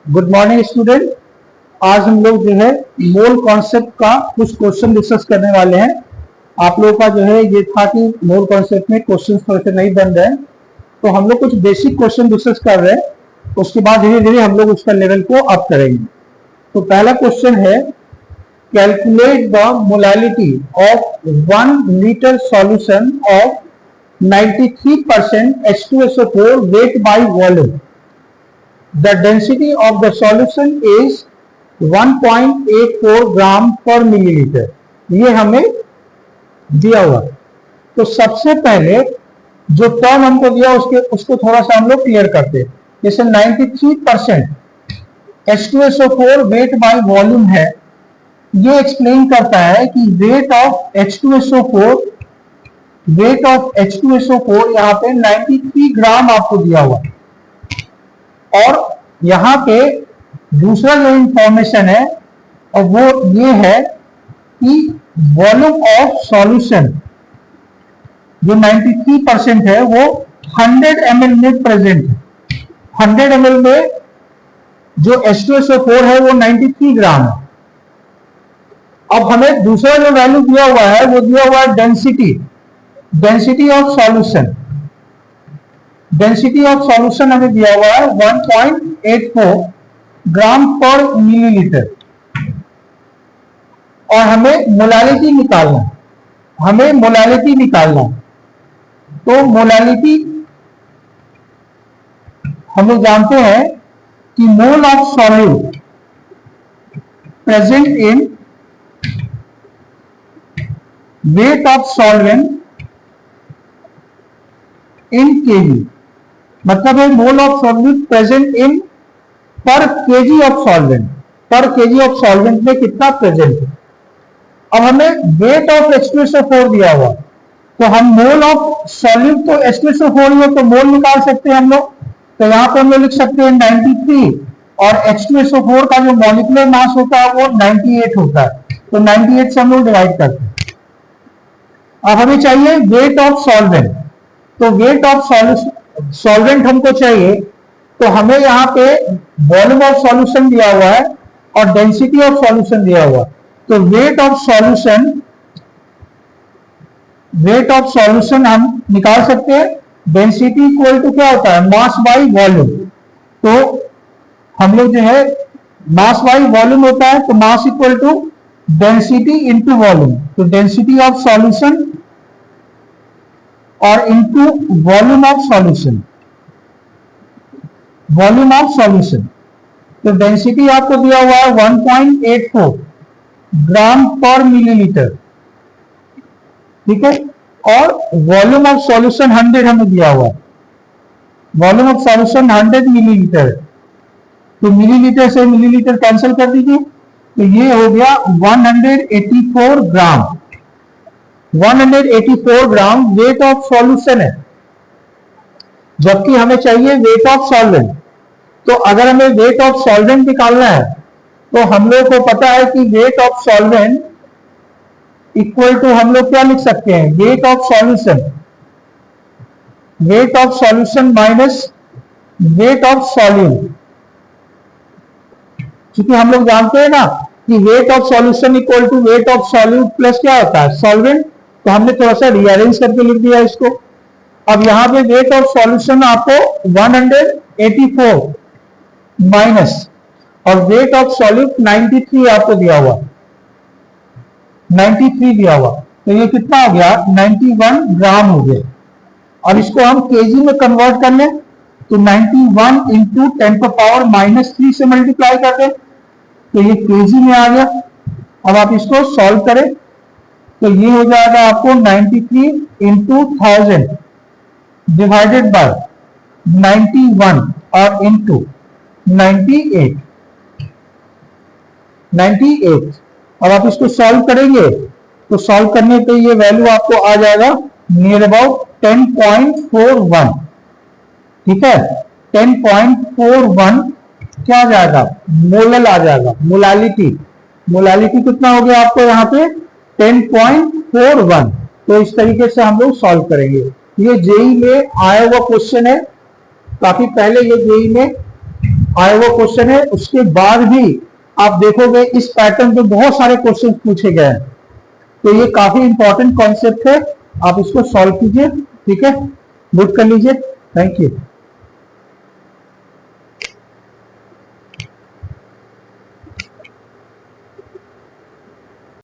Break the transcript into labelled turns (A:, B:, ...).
A: Good morning student. आज हम लोग जो है मोल कॉन्सेप्ट का कुछ क्वेश्चन डिस्कस करने वाले हैं। आप लोगों का जो है ये था कि मोल कॉन्सेप्ट में क्वेश्चन थोड़े से नहीं बन रहे हैं, तो हम लोग कुछ बेसिक क्वेश्चन डिस्कस कर रहे हैं। उसके बाद धीरे धीरे हम लोग उसका लेवल को अप करेंगे। तो पहला क्वेश्चन है, calculate the molality of 1 litre solution of 93% H2SO4 weight by volume. The density of the solution is 1.84 ग्राम पर मिलीलीटर। ये हमें दिया हुआ। तो सबसे पहले जो टर्म हमको दिया उसको थोड़ा सा हम लोग क्लियर करते हैं। जैसे 93% H2SO4 वेट बाय वॉल्यूम है, ये एक्सप्लेन करता है कि वेट ऑफ H2SO4 यहाँ पे 93 ग्राम आपको दिया हुआ। और यहाँ पे दूसरा जो इंफॉर्मेशन है और वो ये है कि वॉल्यूम ऑफ सॉल्यूशन जो 93% है वो 100 ml में प्रेजेंट है। 100 ml में जो H2SO4 है वो 93 ग्राम है। अब हमें दूसरा जो वैल्यू दिया हुआ है वो दिया हुआ है density of solution. Density of solution हमें दिया हुआ है 1.84 ग्राम पर मिलीलीटर। और हमें मोलालिटी निकालना तो मोलालिटी हम लोग जानते हैं कि mole of solute present in wait of solvent in KG, मतलब है mole of solute present in पर केजी ऑफ सॉल्वेंट में कितना प्रेजेंट है। अब हमें वेट ऑफ H2SO4 दिया हुआ, तो हम मोल ऑफ सॉल्यूट तो H2SO4 ही है तो मोल निकाल सकते हैं हम लोग। तो यहाँ पे हम लोग लिख सकते हैं 93 और H2SO4 का जो मॉलिक्यूलर मास होता है वो 98 होता है, तो 98 से हम लोग डिवाइड करते हैं। अब हमें चाहिए वेट ऑफ सॉल्वेंट, तो वेट ऑफ सॉल्वेंट हमको चाहिए, तो हमें यहाँ पे वॉल्यूम ऑफ सॉल्यूशन दिया हुआ है और डेंसिटी ऑफ सॉल्यूशन दिया हुआ। तो वेट ऑफ सॉल्यूशन हम निकाल सकते हैं। डेंसिटी इक्वल टू क्या होता है, मास बाई वॉल्यूम। तो हम लोग जो है मास बाई वॉल्यूम होता है, तो mass equal to density into volume. तो डेंसिटी ऑफ सॉल्यूशन और इंटू वॉल्यूम ऑफ सॉल्यूशन। तो डेंसिटी आपको दिया हुआ है 1.84 ग्राम पर मिलीलीटर, ठीक है। और वॉल्यूम ऑफ सॉल्यूशन 100 हमें दिया हुआ है। वॉल्यूम ऑफ सॉल्यूशन 100 मिलीलीटर, तो मिलीलीटर से मिलीलीटर कैंसिल कर दीजिए, तो ये हो गया 184 ग्राम। 184 ग्राम वेट ऑफ सॉल्यूशन है, जबकि हमें चाहिए वेट ऑफ सॉल्वेंट। तो अगर हमें वेट ऑफ सॉल्वेंट निकालना है तो हम लोग को पता है कि weight of solvent equal to हम लोग क्या लिख सकते हैं, weight of solution minus weight of solute. क्योंकि हम लोग जानते हैं ना कि weight of solution equal to weight of solute plus क्या होता है, सॉल्वेंट। तो हमने थोड़ा सा रीअरेंज करके लिख दिया इसको। अब यहां पे वेट ऑफ सॉल्यूशन आपको 184 माइनस और वेट ऑफ सॉल्यूट 93 आपको दिया हुआ, 93 दिया हुआ, तो ये कितना हो गया, 91 ग्राम हो गया। और इसको हम केजी में कन्वर्ट कर लें तो 91 इंटू 10⁻³ से मल्टीप्लाई कर दें तो ये केजी में आ गया। अब आप इसको सॉल्व करें तो ये हो जाएगा आपको 93 इंटू 1000 डिवाइडेड बाय 91 और इंटू 98। अब आप इसको सॉल्व करेंगे तो सॉल्व करने पे ये वैल्यू आपको आ जाएगा नियर अबाउट 10.41, ठीक है। 10.41 क्या आ जाएगा, मोलल आ जाएगा। मोलालिटी कितना हो गया आपको यहाँ पे 10.41। तो इस तरीके से हम लोग सॉल्व करेंगे। ये जेई में आया हुआ क्वेश्चन है, काफी पहले ये जेई में आया हुआ क्वेश्चन है। उसके बाद भी आप देखोगे इस पैटर्न पे बहुत सारे क्वेश्चन पूछे गए हैं, तो ये काफी इंपॉर्टेंट कॉन्सेप्ट है, आप इसको सॉल्व कीजिए। ठीक है, नोट कर लीजिए। Thank you.